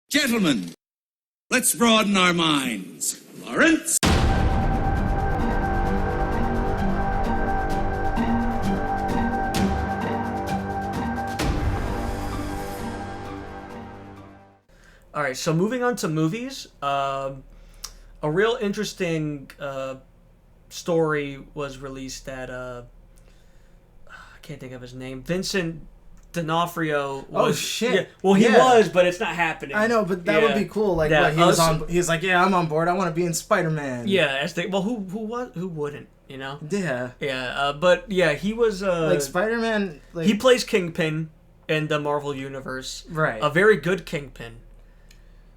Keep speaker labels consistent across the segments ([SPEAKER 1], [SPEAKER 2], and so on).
[SPEAKER 1] Gentlemen, let's broaden our minds. Lawrence?
[SPEAKER 2] All right, so moving on to movies, a real interesting story was released that I can't think of his name. Vincent D'Onofrio was...
[SPEAKER 3] Oh, shit.
[SPEAKER 2] Yeah, well, he was, but it's not happening.
[SPEAKER 3] I know, but that would be cool. Like, he was on. He's like, yeah, I'm on board. I want to be in Spider-Man.
[SPEAKER 2] Yeah, who wouldn't? You know?
[SPEAKER 3] Yeah.
[SPEAKER 2] Yeah, but yeah, he was...
[SPEAKER 3] like Spider-Man... Like,
[SPEAKER 2] he plays Kingpin in the Marvel Universe.
[SPEAKER 3] Right.
[SPEAKER 2] A very good Kingpin.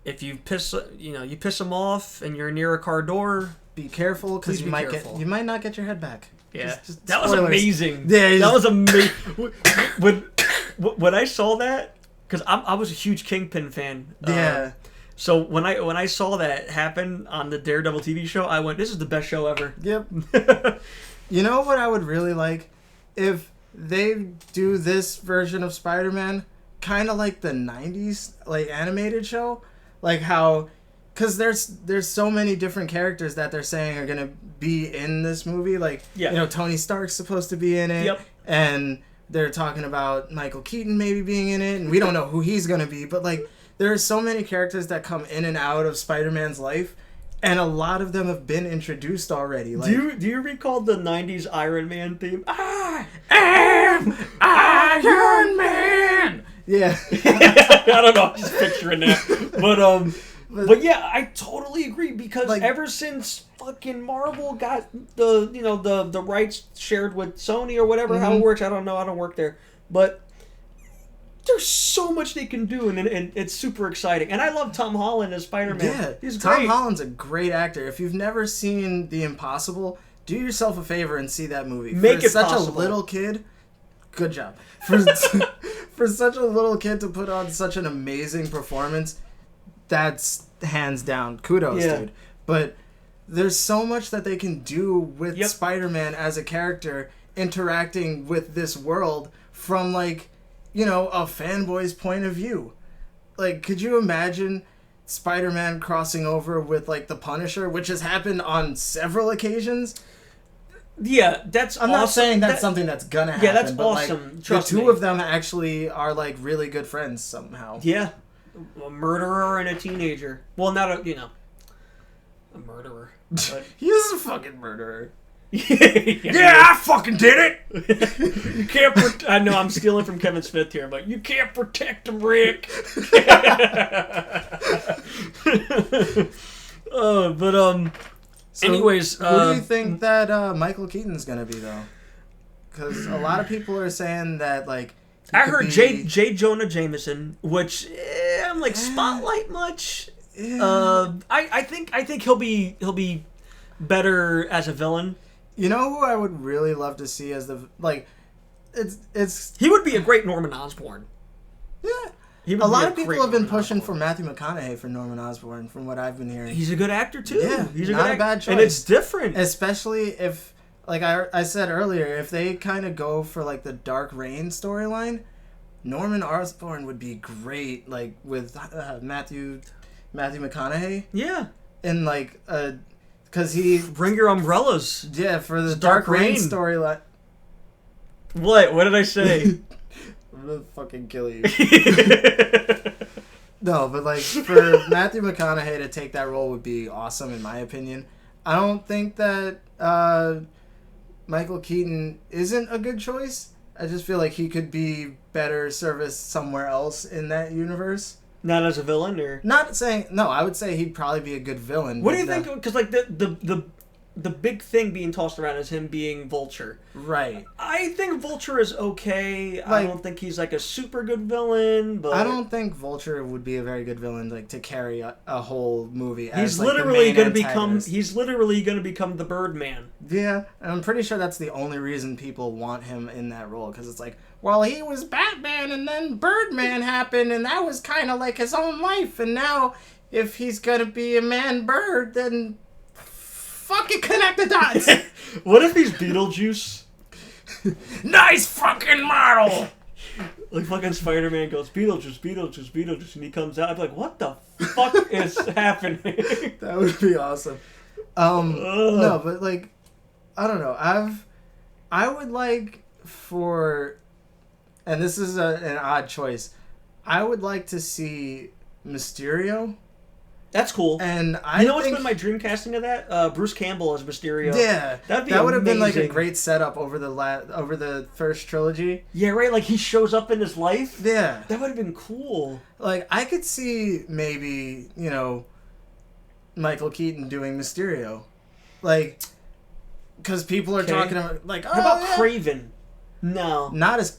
[SPEAKER 2] If you piss him off and you're near a car door,
[SPEAKER 3] be careful because you might not get your head back.
[SPEAKER 2] Yeah,
[SPEAKER 3] just
[SPEAKER 2] that was amazing.
[SPEAKER 3] Yeah,
[SPEAKER 2] that was amazing. when I saw that, because I was a huge Kingpin fan.
[SPEAKER 3] Yeah.
[SPEAKER 2] So when I saw that happen on the Daredevil TV show, I went, "This is the best show ever."
[SPEAKER 3] Yep. You know what I would really like if they do this version of Spider-Man, kind of like the '90s like animated show. Like how, because there's so many different characters that they're saying are gonna be in this movie. Like, Tony Stark's supposed to be in it.
[SPEAKER 2] Yep.
[SPEAKER 3] And they're talking about Michael Keaton maybe being in it, and we don't know who he's gonna be. But like, there are so many characters that come in and out of Spider-Man's life, and a lot of them have been introduced already. Like,
[SPEAKER 2] do you recall the '90s Iron Man theme?
[SPEAKER 3] I am Iron Man. Yeah.
[SPEAKER 2] I don't know. I'm just picturing that. But yeah, I totally agree because like, ever since fucking Marvel got the rights shared with Sony or whatever, how it works, I don't know. I don't work there. But there's so much they can do, and it's super exciting. And I love Tom Holland as Spider-Man.
[SPEAKER 3] Yeah,
[SPEAKER 2] he's great.
[SPEAKER 3] Tom Holland's a great actor. If you've never seen The Impossible, do yourself a favor and see that movie.
[SPEAKER 2] Make it
[SPEAKER 3] such
[SPEAKER 2] possible.
[SPEAKER 3] A little kid. Good job. For such a little kid to put on such an amazing performance, that's hands down kudos, dude. But there's so much that they can do with Spider-Man as a character interacting with this world from like, a fanboy's point of view. Like, could you imagine Spider-Man crossing over with like the Punisher, which has happened on several occasions?
[SPEAKER 2] Yeah, that's
[SPEAKER 3] I'm
[SPEAKER 2] awesome.
[SPEAKER 3] Not saying that's something that's gonna happen.
[SPEAKER 2] Yeah, that's
[SPEAKER 3] but
[SPEAKER 2] awesome.
[SPEAKER 3] Like,
[SPEAKER 2] Trust
[SPEAKER 3] the two
[SPEAKER 2] me.
[SPEAKER 3] of them actually are like really good friends somehow.
[SPEAKER 2] Yeah. A murderer and a teenager. Well, not a murderer. But...
[SPEAKER 3] He's a fucking murderer.
[SPEAKER 2] Yeah,
[SPEAKER 3] I fucking did
[SPEAKER 2] it! You can't I know I'm stealing from Kevin Smith here, but you can't protect him, Rick!
[SPEAKER 3] So
[SPEAKER 2] anyways...
[SPEAKER 3] who do you think that Michael Keaton's gonna be, though? Because a lot of people are saying that, like...
[SPEAKER 2] I heard J. Jonah Jameson, which I'm like, spotlight much?
[SPEAKER 3] Yeah.
[SPEAKER 2] I think he'll be better as a villain.
[SPEAKER 3] You know who I would really love to see as the it's
[SPEAKER 2] he would be a great Norman Osborn.
[SPEAKER 3] Yeah. A lot of people have been pushing for Matthew McConaughey for Norman Osborn, from what I've been hearing.
[SPEAKER 2] He's a good actor too.
[SPEAKER 3] Yeah,
[SPEAKER 2] he's
[SPEAKER 3] not a bad choice,
[SPEAKER 2] and it's different,
[SPEAKER 3] especially if, like I said earlier, if they kind of go for like the Dark Reign storyline. Norman Osborn would be great, like with Matthew McConaughey.
[SPEAKER 2] Yeah,
[SPEAKER 3] and like because he
[SPEAKER 2] bring your umbrellas.
[SPEAKER 3] Yeah, for the Dark Reign storyline.
[SPEAKER 2] What did I say?
[SPEAKER 3] I'm gonna fucking kill you. No, but like for Matthew McConaughey to take that role would be awesome in my opinion. I don't think that Michael Keaton isn't a good choice. I just feel like he could be better serviced somewhere else in that universe.
[SPEAKER 2] Not as a villain, or
[SPEAKER 3] not saying no. I would say he'd probably be a good villain.
[SPEAKER 2] What do you think? Because like the big thing being tossed around is him being Vulture.
[SPEAKER 3] Right.
[SPEAKER 2] I think Vulture is okay. I don't think he's like a super good villain, but
[SPEAKER 3] I don't think Vulture would be a very good villain, like to carry a whole movie.
[SPEAKER 2] He's
[SPEAKER 3] as,
[SPEAKER 2] literally going to become the Birdman.
[SPEAKER 3] Yeah, and I'm pretty sure that's the only reason people want him in that role, because it's like, well, he was Batman, and then Birdman happened, and that was kind of like his own life, and now if he's gonna be a man-bird, then fucking connect the dots.
[SPEAKER 2] What if he's Beetlejuice?
[SPEAKER 3] Nice fucking model.
[SPEAKER 2] Like fucking Spider-Man goes, Beetlejuice, Beetlejuice, Beetlejuice, and he comes out. I'm like, what the fuck is happening?
[SPEAKER 3] That would be awesome. No, but like, I don't know. I would like for, and this is an odd choice. I would like to see Mysterio.
[SPEAKER 2] That's cool.
[SPEAKER 3] And
[SPEAKER 2] what's been my dream casting of that? Bruce Campbell as Mysterio.
[SPEAKER 3] Yeah,
[SPEAKER 2] that would
[SPEAKER 3] have been like a great setup over the first trilogy.
[SPEAKER 2] Yeah, right. Like he shows up in his life.
[SPEAKER 3] Yeah,
[SPEAKER 2] that would have been cool.
[SPEAKER 3] Like I could see maybe Michael Keaton doing Mysterio, like because people are talking about like
[SPEAKER 2] how about Craven? No,
[SPEAKER 3] not as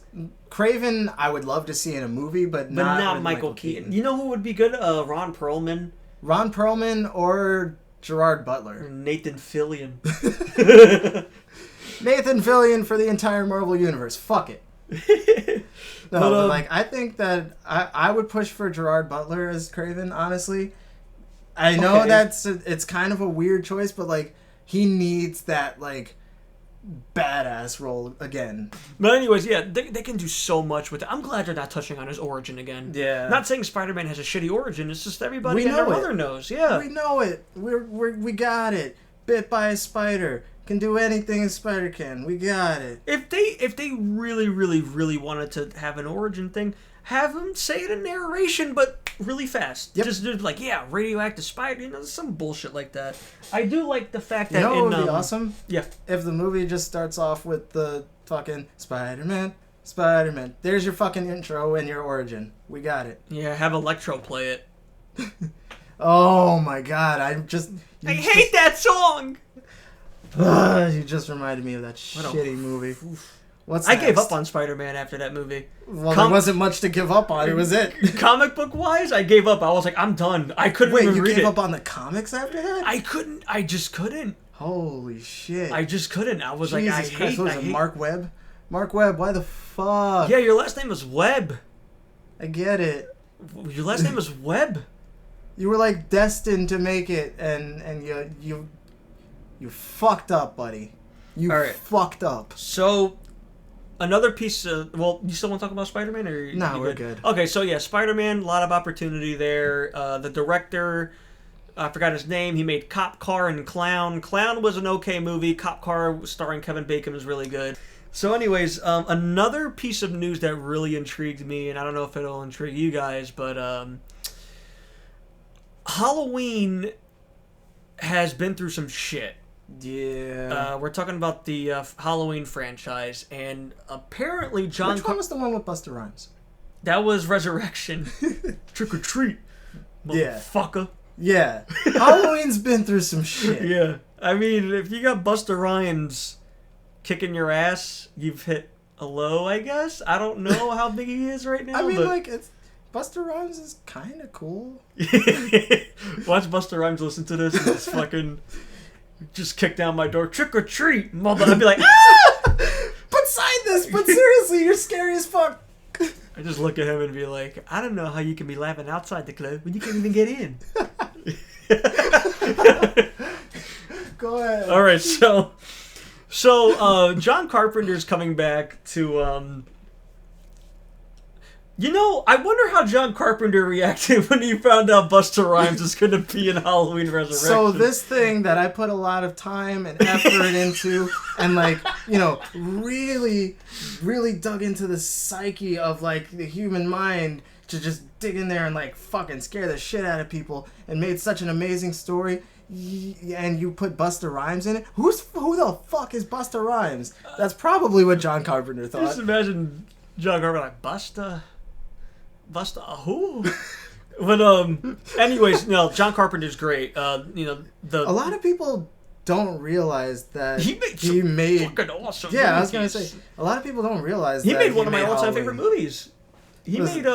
[SPEAKER 3] Craven. I would love to see in a movie, but not Michael Keaton.
[SPEAKER 2] You know who would be good? Ron Perlman.
[SPEAKER 3] Ron Perlman or Gerard Butler.
[SPEAKER 2] Nathan Fillion.
[SPEAKER 3] Nathan Fillion for the entire Marvel Universe. Fuck it. No, but I think that I would push for Gerard Butler as Craven, honestly. I know it's kind of a weird choice, but like he needs that like badass role again.
[SPEAKER 2] But anyways, yeah, they can do so much with it. I'm glad they're not touching on his origin again.
[SPEAKER 3] Yeah.
[SPEAKER 2] Not saying Spider-Man has a shitty origin. It's just everybody and their mother knows. Yeah.
[SPEAKER 3] We know it. We got it. Bit by a spider. Can do anything a spider can. We got it.
[SPEAKER 2] If they really, really, really wanted to have an origin thing, have him say it in narration, but really fast.
[SPEAKER 3] Yep.
[SPEAKER 2] Just like, yeah, radioactive spider, some bullshit like that. I do like the fact that
[SPEAKER 3] what would be awesome?
[SPEAKER 2] Yeah.
[SPEAKER 3] If the movie just starts off with the fucking Spider-Man. There's your fucking intro and your origin. We got it.
[SPEAKER 2] Yeah, have Electro play it.
[SPEAKER 3] Oh my god, I
[SPEAKER 2] hate that song!
[SPEAKER 3] You just reminded me of that shitty movie.
[SPEAKER 2] I gave up on Spider-Man after that movie.
[SPEAKER 3] Well, there wasn't much to give up on. It was it.
[SPEAKER 2] Comic book wise, I gave up. I was like, I'm done. I couldn't even read it.
[SPEAKER 3] Wait, you gave up on the comics after that?
[SPEAKER 2] I couldn't. I just couldn't.
[SPEAKER 3] Holy shit.
[SPEAKER 2] I just couldn't. I was
[SPEAKER 3] Jesus
[SPEAKER 2] like,
[SPEAKER 3] Christ, what was it, Mark Webb? Mark Webb, why the fuck?
[SPEAKER 2] Yeah, your last name was Webb.
[SPEAKER 3] I get it.
[SPEAKER 2] Your last name was Webb.
[SPEAKER 3] You were like destined to make it, and you fucked up, buddy. You fucked up.
[SPEAKER 2] So, another piece of... Well, you still want to talk about Spider-Man? Or
[SPEAKER 3] no, we're good.
[SPEAKER 2] Okay, so yeah, Spider-Man, a lot of opportunity there. The director, I forgot his name. He made Cop Car and Clown. Clown was an okay movie. Cop Car, starring Kevin Bacon, was really good. So anyways, another piece of news that really intrigued me, and I don't know if it'll intrigue you guys, but Halloween has been through some shit.
[SPEAKER 3] Yeah.
[SPEAKER 2] We're talking about the Halloween franchise, and apparently
[SPEAKER 3] Which one was the one with Busta Rhymes?
[SPEAKER 2] That was Resurrection. Trick or treat, motherfucker.
[SPEAKER 3] Yeah. Halloween's been through some shit.
[SPEAKER 2] Yeah. I mean, if you got Busta Rhymes kicking your ass, you've hit a low, I guess. I don't know how big he is right now.
[SPEAKER 3] I mean, like, Busta Rhymes is kind of cool.
[SPEAKER 2] Watch Busta Rhymes listen to this and it's fucking... Just kick down my door, trick or treat, mother. I'd be like, ah!
[SPEAKER 3] But sign this, but seriously, you're scary as fuck.
[SPEAKER 2] I just look at him and be like, I don't know how you can be laughing outside the club when you can't even get in.
[SPEAKER 3] Go ahead.
[SPEAKER 2] All right, so John Carpenter's coming back to I wonder how John Carpenter reacted when he found out Busta Rhymes is going to be in Halloween Resurrection.
[SPEAKER 3] So this thing that I put a lot of time and effort into and, like, really, really dug into the psyche of, like, the human mind to just dig in there and, like, fucking scare the shit out of people and made such an amazing story, and you put Busta Rhymes in it? Who the fuck is Busta Rhymes? That's probably what John Carpenter thought.
[SPEAKER 2] Just imagine John Carpenter like, Busta who? But anyways, John Carpenter's great. A
[SPEAKER 3] lot of people don't realize that
[SPEAKER 2] he made fucking awesome.
[SPEAKER 3] Yeah,
[SPEAKER 2] movies.
[SPEAKER 3] I was gonna say a lot of people don't realize
[SPEAKER 2] he
[SPEAKER 3] that
[SPEAKER 2] made one of my all-time favorite movies. He made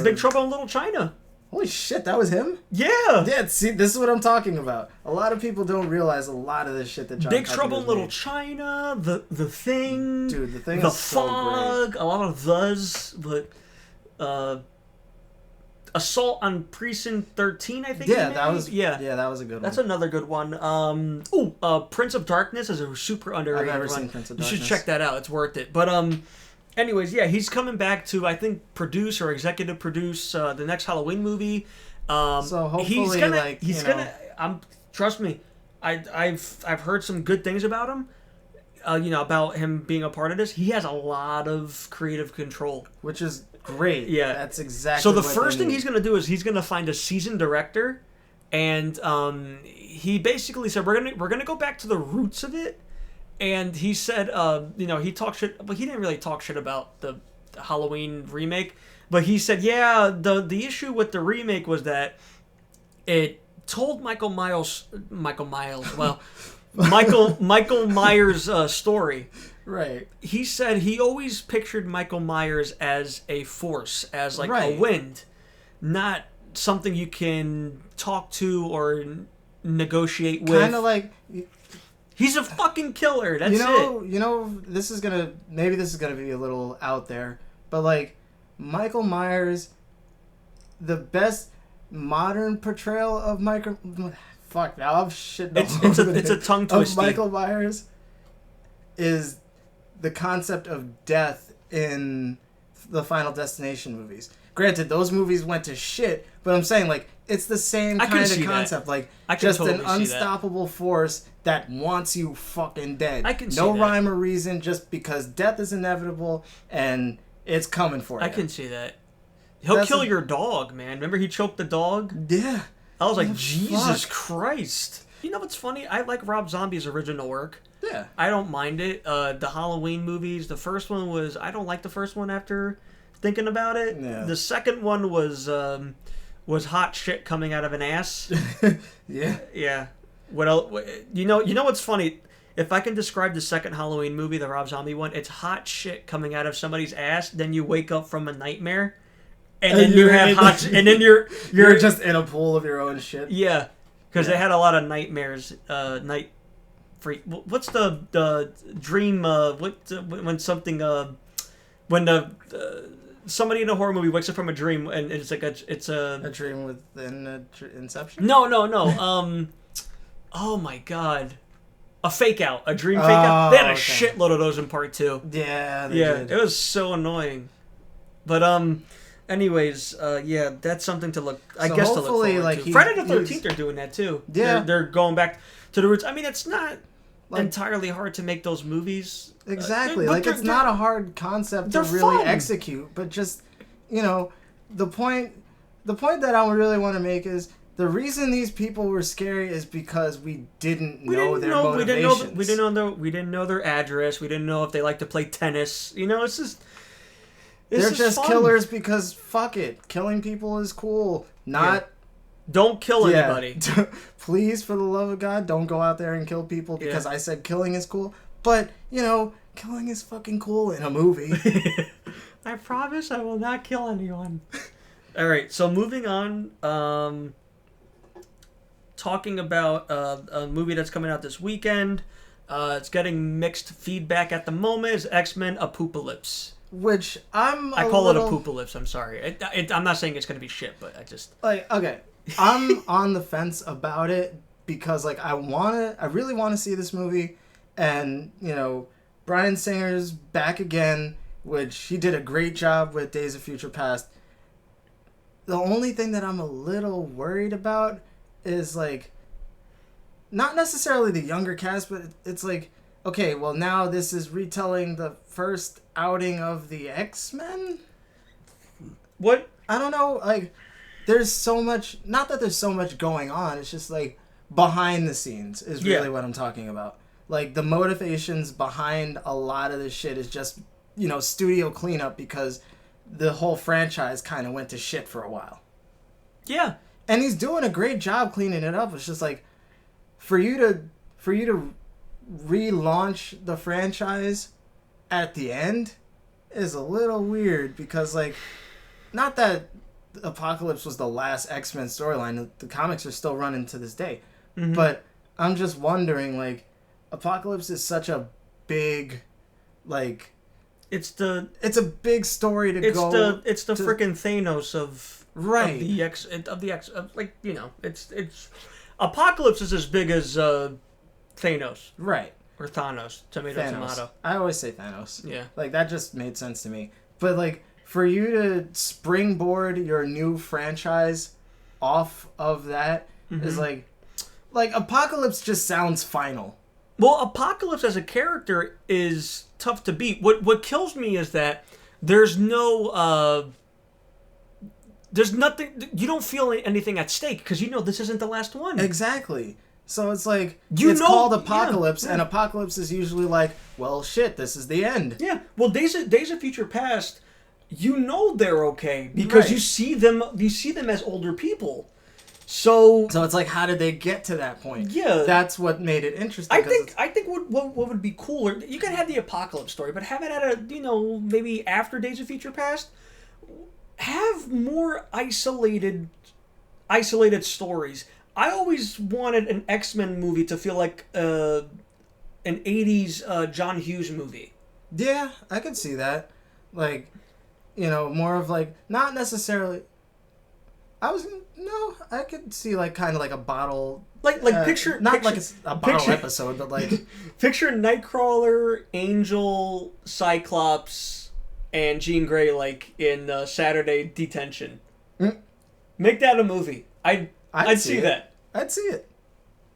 [SPEAKER 2] Big Trouble in Little China.
[SPEAKER 3] Holy shit, that was him?
[SPEAKER 2] Yeah.
[SPEAKER 3] Yeah, see, this is what I'm talking about. A lot of people don't realize a lot of this shit that John
[SPEAKER 2] Big
[SPEAKER 3] Carpenter's
[SPEAKER 2] Trouble in Little
[SPEAKER 3] made.
[SPEAKER 2] China, the Thing.
[SPEAKER 3] Dude, the Thing
[SPEAKER 2] the
[SPEAKER 3] is so
[SPEAKER 2] Fog,
[SPEAKER 3] great.
[SPEAKER 2] a lot of those, but Assault on Precinct 13, I think.
[SPEAKER 3] That was that was a good one.
[SPEAKER 2] That's another good one. Prince of Darkness is a super underrated one.
[SPEAKER 3] I've never seen Prince of Darkness.
[SPEAKER 2] You should check that out. It's worth it. But anyways, yeah, he's coming back to, I think, produce or executive produce the next Halloween movie.
[SPEAKER 3] So hopefully,
[SPEAKER 2] trust me, I've heard some good things about him. About him being a part of this. He has a lot of creative control,
[SPEAKER 3] which is great.
[SPEAKER 2] Yeah,
[SPEAKER 3] that's exactly.
[SPEAKER 2] So the first thing he's going to do is he's going to find a seasoned director, and he basically said we're gonna go back to the roots of it. And he said, he talked shit, but he didn't really talk shit about the Halloween remake. But he said, yeah, the issue with the remake was that it told Michael Myers' story.
[SPEAKER 3] Right.
[SPEAKER 2] He said he always pictured Michael Myers as a force, as like a wind, not something you can talk to or negotiate with.
[SPEAKER 3] Kind of like...
[SPEAKER 2] He's a fucking killer. That's it.
[SPEAKER 3] This is gonna be a little out there, but like Michael Myers, the best modern portrayal of Michael. Fuck, now I'm shitting.
[SPEAKER 2] It's a tongue twister.
[SPEAKER 3] Michael Myers is the concept of death in the Final Destination movies. Granted, those movies went to shit, but I'm saying like it's the same kind of concept. Like just an unstoppable force that wants you fucking dead.
[SPEAKER 2] I can see
[SPEAKER 3] no
[SPEAKER 2] that.
[SPEAKER 3] Rhyme or reason, just because death is inevitable and it's coming for you.
[SPEAKER 2] I can see that. He'll kill your dog, man. Remember he choked the dog?
[SPEAKER 3] Yeah.
[SPEAKER 2] I was like, Jesus Christ. You know what's funny? I like Rob Zombie's original work.
[SPEAKER 3] Yeah.
[SPEAKER 2] I don't mind it. The Halloween movies, the first one was... I don't like the first one after thinking about it.
[SPEAKER 3] Yeah.
[SPEAKER 2] The second one was hot shit coming out of an ass.
[SPEAKER 3] Yeah.
[SPEAKER 2] Yeah. What else? You know what's funny? If I can describe the second Halloween movie, the Rob Zombie one, it's hot shit coming out of somebody's ass. Then you wake up from a nightmare, and then you have hot, and then you're
[SPEAKER 3] just in a pool of your own shit.
[SPEAKER 2] Yeah, because they had a lot of nightmares. Night freak. What's the dream? When something when somebody in a horror movie wakes up from a dream and it's like a
[SPEAKER 3] dream within Inception.
[SPEAKER 2] No. Oh my god. A fake out. A dream fake out. They had a shitload of those in part 2.
[SPEAKER 3] Yeah, they did.
[SPEAKER 2] It was so annoying. But anyways, that's something to look to look forward to. Friday the 13th are doing that too.
[SPEAKER 3] Yeah.
[SPEAKER 2] They're going back to the roots. I mean, it's not entirely hard to make those movies.
[SPEAKER 3] Exactly. It's not a hard concept to really execute, but just, the point that I really want to make is the reason these people were scary is because we didn't know their motivations.
[SPEAKER 2] We didn't know their address. We didn't know if they like to play tennis. It's just
[SPEAKER 3] they're just
[SPEAKER 2] fun.
[SPEAKER 3] Killers because fuck it, killing people is cool.
[SPEAKER 2] Don't kill anybody.
[SPEAKER 3] Please, for the love of God, don't go out there and kill people because I said killing is cool. But killing is fucking cool in a movie.
[SPEAKER 2] I promise I will not kill anyone. All right, so moving on. Talking about a movie that's coming out this weekend. It's getting mixed feedback at the moment. Is X-Men Apoopalypse.
[SPEAKER 3] Which I
[SPEAKER 2] call it Apoopalypse. I'm sorry. I'm not saying it's going to be shit, but I just...
[SPEAKER 3] okay. I'm on the fence about it because, I really want to see this movie. And, Bryan Singer's back again, which he did a great job with Days of Future Past. The only thing that I'm a little worried about is not necessarily the younger cast, but it's okay, well now this is retelling the first outing of the X-Men?
[SPEAKER 2] What?
[SPEAKER 3] I don't know, there's so much, not that there's so much going on, it's just behind the scenes is really what I'm talking about. The motivations behind a lot of this shit is just, studio cleanup because the whole franchise kind of went to shit for a while.
[SPEAKER 2] Yeah.
[SPEAKER 3] And he's doing a great job cleaning it up. It's just for you to relaunch the franchise at the end is a little weird because not that Apocalypse was the last X-Men storyline. The comics are still running to this day. Mm-hmm. But I'm just wondering Apocalypse is such a big it's a big story to go.
[SPEAKER 2] It's the freaking Thanos of the X it's Apocalypse is as big as Thanos.
[SPEAKER 3] Right.
[SPEAKER 2] Or Thanos. Tomato.
[SPEAKER 3] I always say Thanos.
[SPEAKER 2] Yeah.
[SPEAKER 3] Like, that just made sense to me. But, like, for you to springboard your new franchise off of that is, like, Apocalypse just sounds final.
[SPEAKER 2] Well, Apocalypse as a character is tough to beat. What kills me is that there's no... there's nothing... You don't feel anything at stake because you know this isn't the last one.
[SPEAKER 3] Exactly. So it's like, it's called Apocalypse, and Apocalypse is usually like, well, shit, this is the end.
[SPEAKER 2] Yeah. Well, Days of Future Past, you know they're okay because you see them as older people. So
[SPEAKER 3] it's like, how did they get to that point?
[SPEAKER 2] Yeah.
[SPEAKER 3] That's what made it interesting.
[SPEAKER 2] I think what would be cooler, you can have the Apocalypse story, but have it at maybe after Days of Future Past. Have more isolated stories. I always wanted an X-Men movie to feel like an 80s John Hughes movie.
[SPEAKER 3] Yeah, I could see that. Like, more of like, not necessarily... I could see like kind of like a bottle...
[SPEAKER 2] picture...
[SPEAKER 3] Not like a bottle episode, but like...
[SPEAKER 2] Picture Nightcrawler, Angel, Cyclops, and Jean Grey like in Saturday Detention. Make that a movie. I'd see that.
[SPEAKER 3] I'd see it.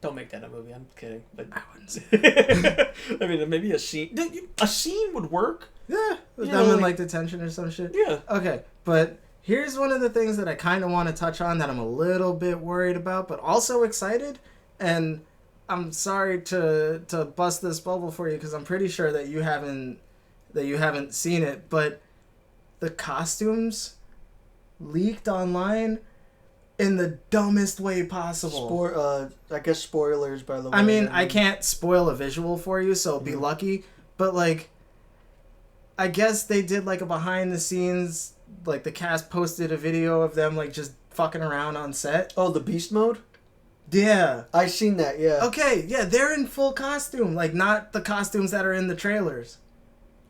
[SPEAKER 2] Don't make that a movie. I'm kidding. But
[SPEAKER 3] I wouldn't see it.
[SPEAKER 2] I mean, maybe a scene. A scene would work.
[SPEAKER 3] Yeah. With them in, like, detention or some shit.
[SPEAKER 2] Yeah.
[SPEAKER 3] Okay. But here's one of the things that I kind of want to touch on that I'm a little bit worried about, but also excited. And I'm sorry to bust this bubble for you because I'm pretty sure that you haven't seen it. But the costumes leaked online in the dumbest way possible.
[SPEAKER 2] I guess spoilers, by the way.
[SPEAKER 3] I mean, I can't spoil a visual for you, so be lucky. But, like, I guess they did, like, a behind-the-scenes... Like, the cast posted a video of them, like, just fucking around on set.
[SPEAKER 2] Oh, the Beast Mode?
[SPEAKER 3] Yeah.
[SPEAKER 2] I seen that, yeah.
[SPEAKER 3] Okay, yeah, they're in full costume. Like, not the costumes that are in the trailers.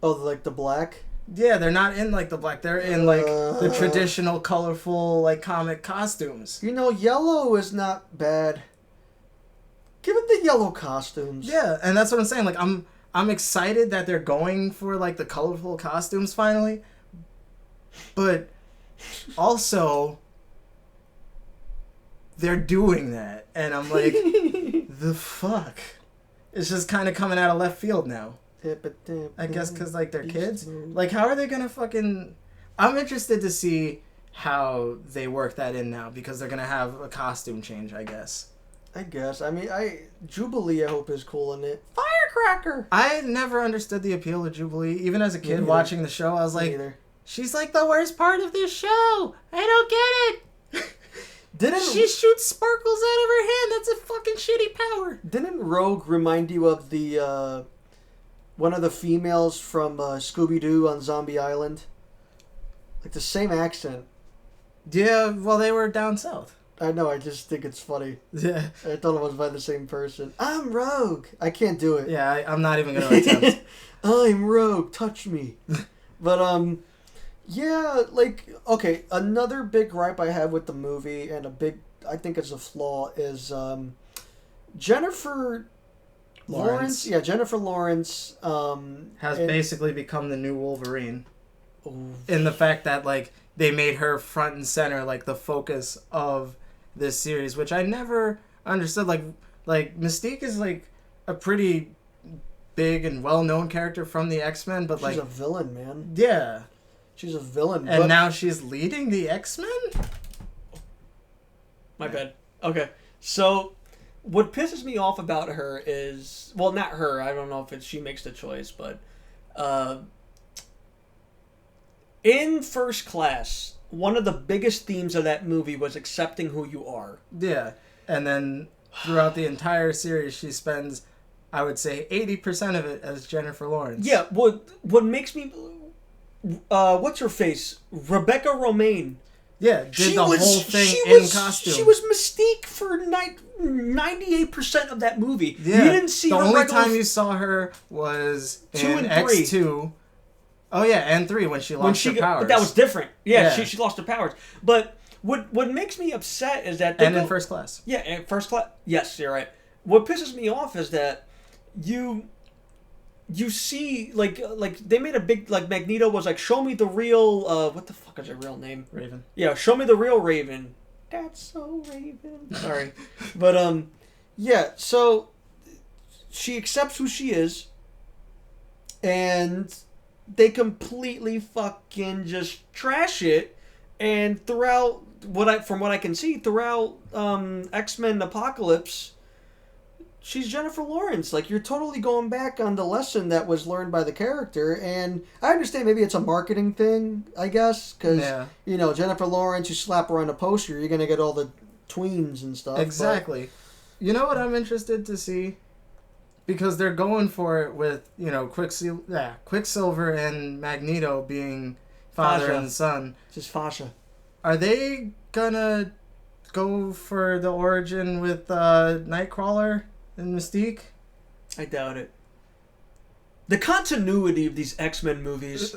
[SPEAKER 2] Oh, like the black?
[SPEAKER 3] Yeah, they're not in, like, the black. They're in, like, the traditional, colorful, like, comic costumes.
[SPEAKER 2] Yellow is not bad. Give it the yellow costumes.
[SPEAKER 3] Yeah, and that's what I'm saying. Like, I'm excited that they're going for, like, the colorful costumes finally. But also, they're doing that. And I'm like, the fuck? It's just kind of coming out of left field now. I guess because, like, they're kids. Like, how are they going to fucking... I'm interested to see how they work that in now because they're going to have a costume change, I guess.
[SPEAKER 2] I mean, Jubilee, I hope, is cool in it. Firecracker!
[SPEAKER 3] I never understood the appeal of Jubilee. Even as a kid watching the show, I was like, she's like the worst part of this show. I don't get it. She shoots sparkles out of her hand. That's a fucking shitty power.
[SPEAKER 2] Didn't Rogue remind you of the... one of the females from Scooby-Doo on Zombie Island? Like the same accent.
[SPEAKER 3] Yeah, well, they were down south.
[SPEAKER 2] I know, I just think it's funny.
[SPEAKER 3] Yeah.
[SPEAKER 2] I thought it was by the same person. I'm Rogue. I can't do it.
[SPEAKER 3] Yeah, I'm not even going to attempt.
[SPEAKER 2] I'm Rogue. Touch me. But, yeah, like, okay, another big gripe I have with the movie, and I think it's a flaw, is Jennifer Lawrence. Yeah, Jennifer Lawrence
[SPEAKER 3] has basically become the new Wolverine. In the fact that, like, they made her front and center, like, the focus of this series, which I never understood. Like Mystique is, like, a pretty big and well-known character from the X-Men, but, like...
[SPEAKER 2] She's a villain, man.
[SPEAKER 3] Yeah.
[SPEAKER 2] She's a villain.
[SPEAKER 3] And now she's leading the X-Men?
[SPEAKER 2] My bad. Okay. So, what pisses me off about her is... Well, not her. I don't know if she makes the choice, but... in First Class, one of the biggest themes of that movie was accepting who you are.
[SPEAKER 3] Yeah. And then throughout the entire series, she spends, I would say, 80% of it as Jennifer Lawrence.
[SPEAKER 2] Yeah. What makes me... what's her face? Rebecca Romaine.
[SPEAKER 3] Yeah, did the whole thing in costume.
[SPEAKER 2] She was Mystique for 98% of that movie.
[SPEAKER 3] Yeah.
[SPEAKER 2] You didn't see
[SPEAKER 3] the
[SPEAKER 2] her
[SPEAKER 3] only time you saw her was
[SPEAKER 2] 2
[SPEAKER 3] in
[SPEAKER 2] and 3.
[SPEAKER 3] X2. Oh yeah, and 3 when she lost her powers.
[SPEAKER 2] But that was different. Yeah. She lost her powers. But what makes me upset is that...
[SPEAKER 3] And in First Class.
[SPEAKER 2] Yeah, in First Class. Yes, you're right. What pisses me off is that you see, like they made a big, like, Magneto was like, show me the real, what the fuck is her real name?
[SPEAKER 3] Raven.
[SPEAKER 2] Yeah, show me the real Raven. That's so Raven. Sorry. But, yeah, so she accepts who she is, and they completely fucking just trash it, and throughout, from what I can see, throughout X-Men Apocalypse, she's Jennifer Lawrence. Like, you're totally going back on the lesson that was learned by the character. And I understand maybe it's a marketing thing, I guess. Because, you know, Jennifer Lawrence, you slap her on a poster, you're going to get all the tweens and stuff.
[SPEAKER 3] Exactly. But you know what I'm interested to see? Because they're going for it with, you know, Quicksilver and Magneto being father
[SPEAKER 2] Fasha.
[SPEAKER 3] and son.
[SPEAKER 2] Just Fasha.
[SPEAKER 3] Are they gonna go for the origin with Nightcrawler and Mystique?
[SPEAKER 2] I doubt it. The continuity of these X-Men movies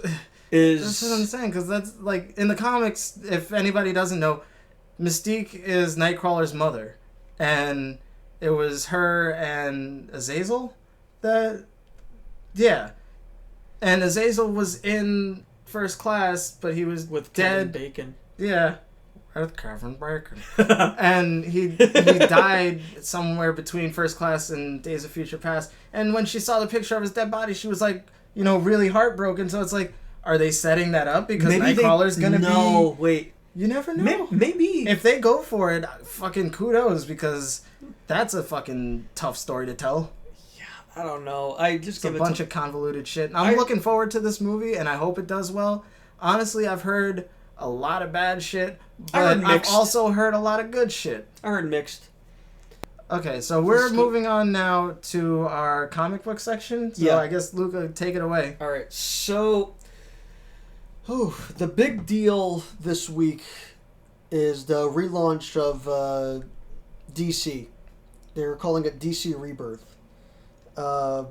[SPEAKER 2] is...
[SPEAKER 3] That's what I'm saying, because that's, like, in the comics, if anybody doesn't know, Mystique is Nightcrawler's mother. And it was her and Azazel that... Yeah. And Azazel was in First Class, but he was
[SPEAKER 2] with
[SPEAKER 3] dead.
[SPEAKER 2] Kevin Bacon.
[SPEAKER 3] Yeah. With Kevin Bacon. And he died somewhere between First Class and Days of Future Past. And when she saw the picture of his dead body, she was like, you know, really heartbroken. So it's like, are they setting that up? Because Nightcrawler's going to be...
[SPEAKER 2] No, wait.
[SPEAKER 3] You never know.
[SPEAKER 2] Maybe.
[SPEAKER 3] If they go for it, fucking kudos, because that's a fucking tough story to tell.
[SPEAKER 2] Yeah, I don't know. I just
[SPEAKER 3] It's a bunch of convoluted shit. I'm looking forward to this movie, and I hope it does well. Honestly, I've heard a lot of bad shit, but I've also heard a lot of good shit.
[SPEAKER 2] I heard mixed.
[SPEAKER 3] Okay, so we're moving on now to our comic book section. So I guess Luca, take it away.
[SPEAKER 2] All right, so the big deal this week is the relaunch of DC. They're calling it DC Rebirth. I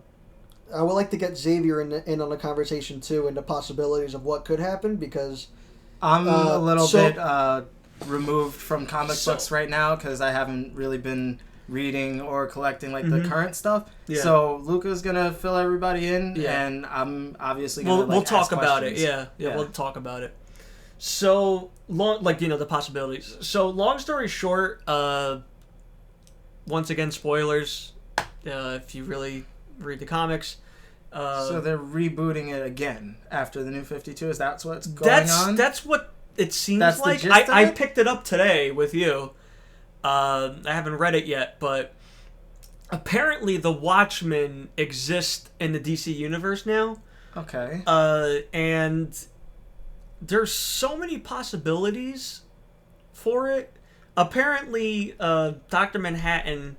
[SPEAKER 2] would like to get Xavier in on the conversation too, and the possibilities of what could happen, because
[SPEAKER 3] I'm a little bit removed from comic books right now because I haven't really been reading or collecting like the current stuff. Yeah. So Luca's gonna fill everybody in, and I'm obviously gonna
[SPEAKER 2] we'll talk about it. Yeah, we'll talk about it. So the possibilities. So long story short, once again, spoilers. If you really read the comics.
[SPEAKER 3] So they're rebooting it again after the New 52? Is that what's going on?
[SPEAKER 2] That's what it seems like.
[SPEAKER 3] The gist of
[SPEAKER 2] I
[SPEAKER 3] it?
[SPEAKER 2] picked it up today with you. I haven't read it yet, but apparently the Watchmen exist in the DC universe now.
[SPEAKER 3] Okay.
[SPEAKER 2] And there's so many possibilities for it. Apparently, Dr. Manhattan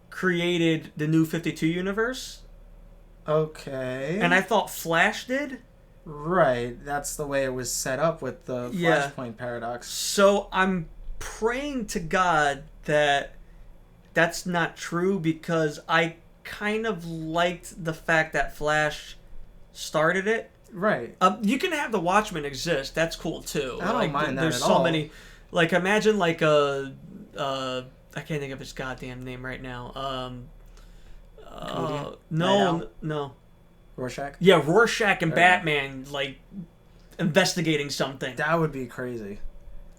[SPEAKER 2] created the New 52 universe.
[SPEAKER 3] Okay.
[SPEAKER 2] And I thought Flash did.
[SPEAKER 3] Right. That's the way it was set up with the Flashpoint paradox.
[SPEAKER 2] So I'm praying to God that that's not true, because I kind of liked the fact that Flash started it.
[SPEAKER 3] Right.
[SPEAKER 2] You can have the Watchmen exist. That's cool too.
[SPEAKER 3] I don't mind that
[SPEAKER 2] there's
[SPEAKER 3] at
[SPEAKER 2] so
[SPEAKER 3] all.
[SPEAKER 2] many. Like, imagine like I can't think of his goddamn name right now. No.
[SPEAKER 3] Rorschach?
[SPEAKER 2] Yeah, Rorschach and Batman, like, investigating something.
[SPEAKER 3] That would be crazy.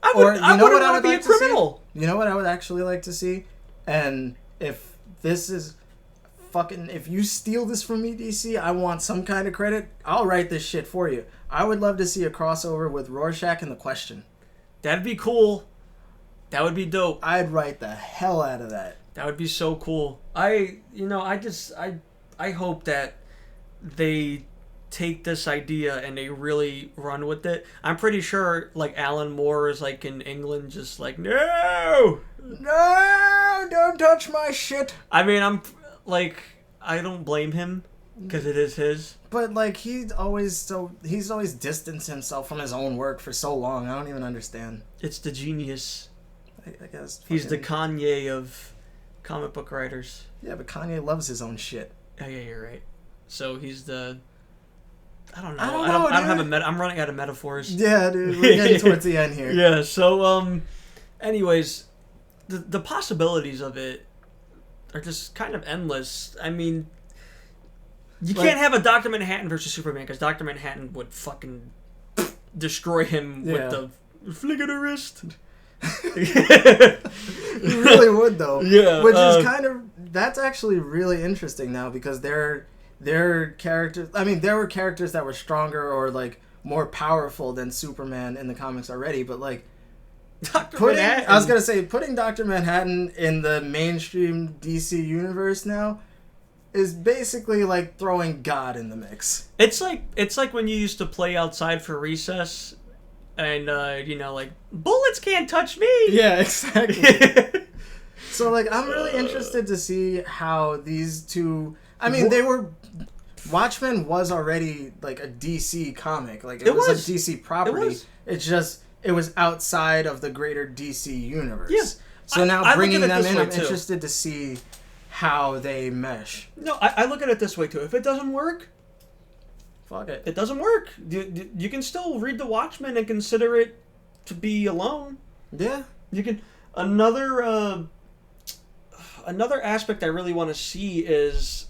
[SPEAKER 2] I wouldn't want to be a criminal.
[SPEAKER 3] You know what I would actually like to see? And if this is fucking... If you steal this from me, DC, I want some kind of credit. I'll write this shit for you. I would love to see a crossover with Rorschach and The Question.
[SPEAKER 2] That'd be cool. That would be dope.
[SPEAKER 3] I'd write the hell out of that.
[SPEAKER 2] That would be so cool. I hope that they take this idea and they really run with it. I'm pretty sure, like, Alan Moore is, like, in England just like, no,
[SPEAKER 3] don't touch my shit.
[SPEAKER 2] I mean, I don't blame him, because it is his.
[SPEAKER 3] But, like, he's always distanced himself from his own work for so long. I don't even understand.
[SPEAKER 2] It's the genius.
[SPEAKER 3] I guess
[SPEAKER 2] he's the Kanye of comic book writers.
[SPEAKER 3] Yeah, but Kanye loves his own shit.
[SPEAKER 2] Oh, yeah, you're right. So he's the... I don't know. I'm running out of metaphors.
[SPEAKER 3] Yeah, dude. We're getting towards the end here.
[SPEAKER 2] Yeah, so, anyways, the possibilities of it are just kind of endless. I mean, You can't have a Dr. Manhattan versus Superman because Dr. Manhattan would fucking destroy him with the flick of the wrist.
[SPEAKER 3] He really would, though.
[SPEAKER 2] Yeah.
[SPEAKER 3] Which is kind of... That's actually really interesting now because their characters... I mean, there were characters that were stronger or, like, more powerful than Superman in the comics already, but, like...
[SPEAKER 2] Dr. Manhattan.
[SPEAKER 3] I was going to say, putting Dr. Manhattan in the mainstream DC universe now is basically like throwing God in the mix.
[SPEAKER 2] It's like when you used to play outside for recess and, like, bullets can't touch me!
[SPEAKER 3] Yeah, exactly. So, like, I'm really interested to see how these two... I mean, they were... Watchmen was already, like, a DC comic. Like, it was a DC property. It's just... It was outside of the greater DC universe.
[SPEAKER 2] Yeah.
[SPEAKER 3] So now bringing them in, I'm
[SPEAKER 2] too.
[SPEAKER 3] interested to see how they mesh.
[SPEAKER 2] No, I look at it this way, too. If it doesn't work...
[SPEAKER 3] Fuck it.
[SPEAKER 2] It doesn't work. You can still read The Watchmen and consider it to be alone.
[SPEAKER 3] Yeah.
[SPEAKER 2] You can... Another aspect I really want to see is...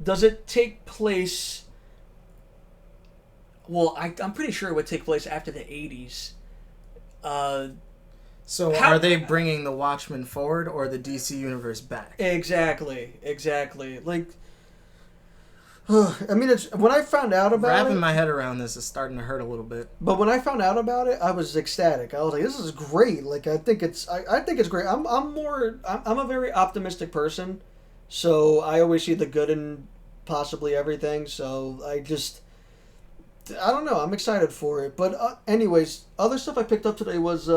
[SPEAKER 2] Does it take place... Well, I'm pretty sure it would take place after the 80s.
[SPEAKER 3] So are they bringing the Watchmen forward or the DC universe back?
[SPEAKER 2] Exactly. Like, I mean, it's when I found out about
[SPEAKER 3] wrapping my head around this is starting to hurt a little bit.
[SPEAKER 2] But when I found out about it, I was ecstatic. I was like, "This is great!" Like, I think it's great. I'm a very optimistic person, so I always see the good in possibly everything. So I don't know. I'm excited for it. But anyways, other stuff I picked up today was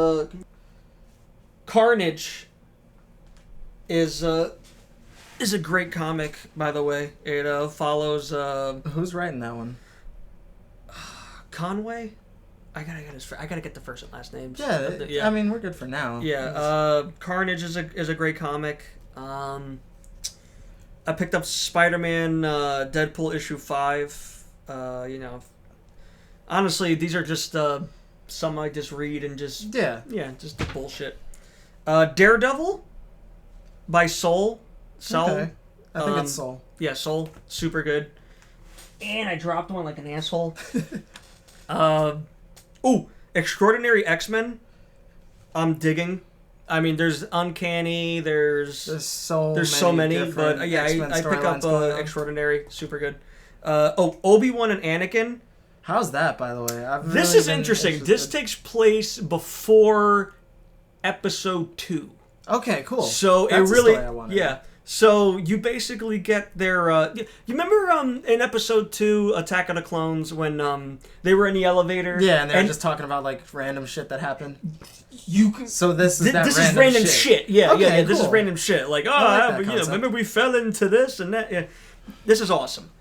[SPEAKER 2] Carnage is a great comic, by the way. It follows...
[SPEAKER 3] Who's writing that one?
[SPEAKER 2] Conway? I gotta get the first and last names.
[SPEAKER 3] Yeah, I mean, we're good for now.
[SPEAKER 2] Yeah, Carnage is a great comic. I picked up Spiderman Deadpool issue 5. Honestly, these are just some I just read and just...
[SPEAKER 3] Yeah,
[SPEAKER 2] just the bullshit. Daredevil by Soul.
[SPEAKER 3] Okay. I think it's Soul.
[SPEAKER 2] Yeah, Soul. Super good. And I dropped one like an asshole. Extraordinary X-Men. I'm digging. I mean, there's Uncanny, there's so many, but yeah, I pick up Extraordinary. Super good. Obi-Wan and Anakin.
[SPEAKER 3] How's that, by the way?
[SPEAKER 2] This is interesting. This takes place before episode 2.
[SPEAKER 3] Okay, cool.
[SPEAKER 2] So
[SPEAKER 3] that's
[SPEAKER 2] it really,
[SPEAKER 3] the story I wanted.
[SPEAKER 2] yeah. So you basically get their. You remember in episode 2, Attack of the Clones, when they were in the elevator?
[SPEAKER 3] Yeah, and they were just talking about like random shit that happened.
[SPEAKER 2] So
[SPEAKER 3] this is
[SPEAKER 2] random shit. Yeah,
[SPEAKER 3] okay,
[SPEAKER 2] yeah.
[SPEAKER 3] cool.
[SPEAKER 2] This is random shit. Like, remember we fell into this and that. Yeah. This is awesome.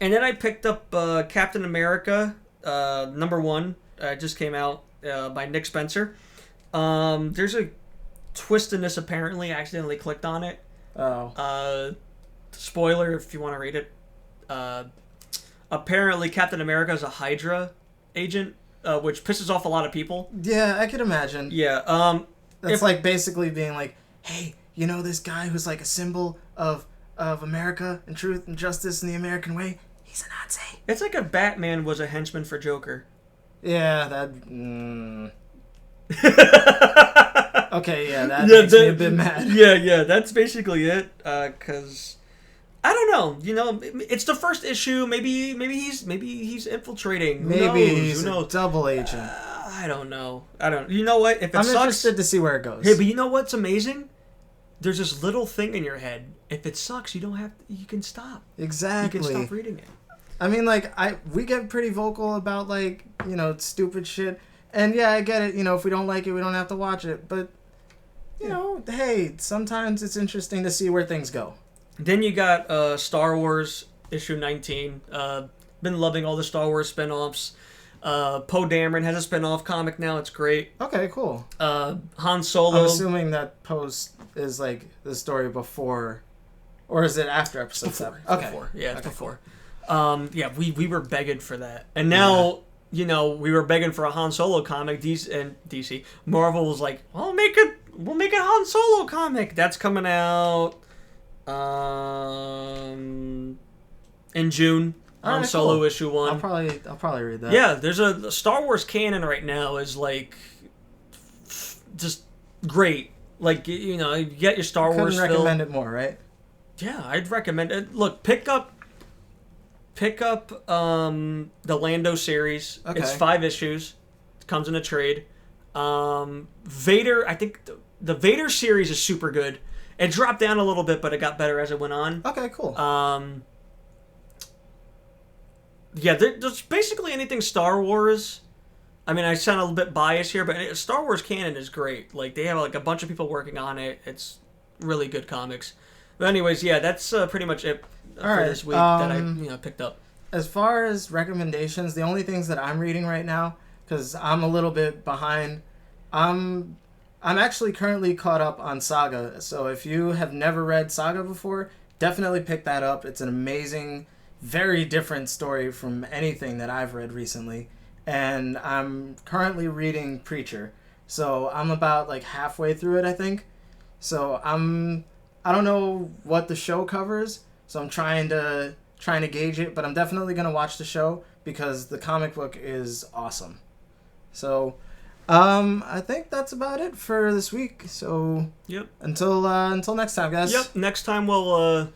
[SPEAKER 2] And then I picked up Captain America #1. Just came out by Nick Spencer. There's a twist in this, apparently. I accidentally clicked on it. Spoiler if you want to read it. Apparently Captain America is a Hydra agent, which pisses off a lot of people.
[SPEAKER 3] Yeah, I could imagine.
[SPEAKER 2] Yeah.
[SPEAKER 3] That's like basically being like, hey, you know this guy who's like a symbol of America and truth and justice and the American way? He's a Nazi.
[SPEAKER 2] It's like if Batman was a henchman for Joker.
[SPEAKER 3] Yeah, that... Okay, yeah, that makes me a bit mad.
[SPEAKER 2] Yeah, that's basically it. Because I don't know. It's the first issue. Maybe he's infiltrating.
[SPEAKER 3] Maybe he's a double agent.
[SPEAKER 2] I don't know. You know what? If it
[SPEAKER 3] I'm
[SPEAKER 2] sucks,
[SPEAKER 3] interested to see where it goes.
[SPEAKER 2] Hey, but you know what's amazing? There's this little thing in your head. If it sucks, you can stop.
[SPEAKER 3] Exactly.
[SPEAKER 2] You can stop reading it.
[SPEAKER 3] I mean, like, we get pretty vocal about, like, stupid shit. And yeah, I get it. If we don't like it, we don't have to watch it. But, hey, sometimes it's interesting to see where things go.
[SPEAKER 2] Then you got Star Wars issue 19. Been loving all the Star Wars spinoffs. Poe Dameron has a spin-off comic now. It's great.
[SPEAKER 3] Okay, cool.
[SPEAKER 2] Han Solo.
[SPEAKER 3] I'm assuming that Poe's is like the story before, or is it after episode 7? Okay.
[SPEAKER 2] Before. Yeah, it's before. Yeah, we were begging for that. And now, we were begging for a Han Solo comic. DC. Marvel was like, we'll make a Han Solo comic. That's coming out in June.
[SPEAKER 3] All right,
[SPEAKER 2] Solo
[SPEAKER 3] cool.
[SPEAKER 2] issue 1.
[SPEAKER 3] I'll probably read that.
[SPEAKER 2] Yeah, there's the Star Wars canon right now is like just great. Like, you know, you get your Star Wars
[SPEAKER 3] Couldn't recommend it more, right?
[SPEAKER 2] Yeah, I'd recommend it. Look, pick up the Lando series.
[SPEAKER 3] Okay.
[SPEAKER 2] It's 5 issues. It comes in a trade. Vader, I think the Vader series is super good. It dropped down a little bit, but it got better as it went on.
[SPEAKER 3] Okay, cool.
[SPEAKER 2] Yeah, there's basically anything Star Wars. I mean, I sound a little bit biased here, but Star Wars canon is great. Like, they have like a bunch of people working on it. It's really good comics. But anyways, yeah, that's pretty much it for this week that I picked up.
[SPEAKER 3] As far as recommendations, the only things that I'm reading right now, because I'm a little bit behind, I'm actually currently caught up on Saga. So if you have never read Saga before, definitely pick that up. It's an amazing, very different story from anything that I've read recently. And I'm currently reading Preacher. So I'm about like halfway through it, I think. So I don't know what the show covers, so I'm trying to gauge it, but I'm definitely going to watch the show because the comic book is awesome. So I think that's about it for this week. So
[SPEAKER 2] yep.
[SPEAKER 3] Until next time, guys.
[SPEAKER 2] Yep. Next time we'll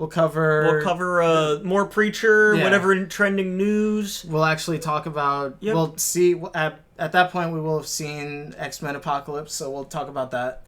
[SPEAKER 3] cover
[SPEAKER 2] more Preacher,
[SPEAKER 3] yeah.
[SPEAKER 2] whatever trending news.
[SPEAKER 3] We'll actually talk about.
[SPEAKER 2] Yep.
[SPEAKER 3] We'll see at that point we will have seen X-Men Apocalypse, so we'll talk about that.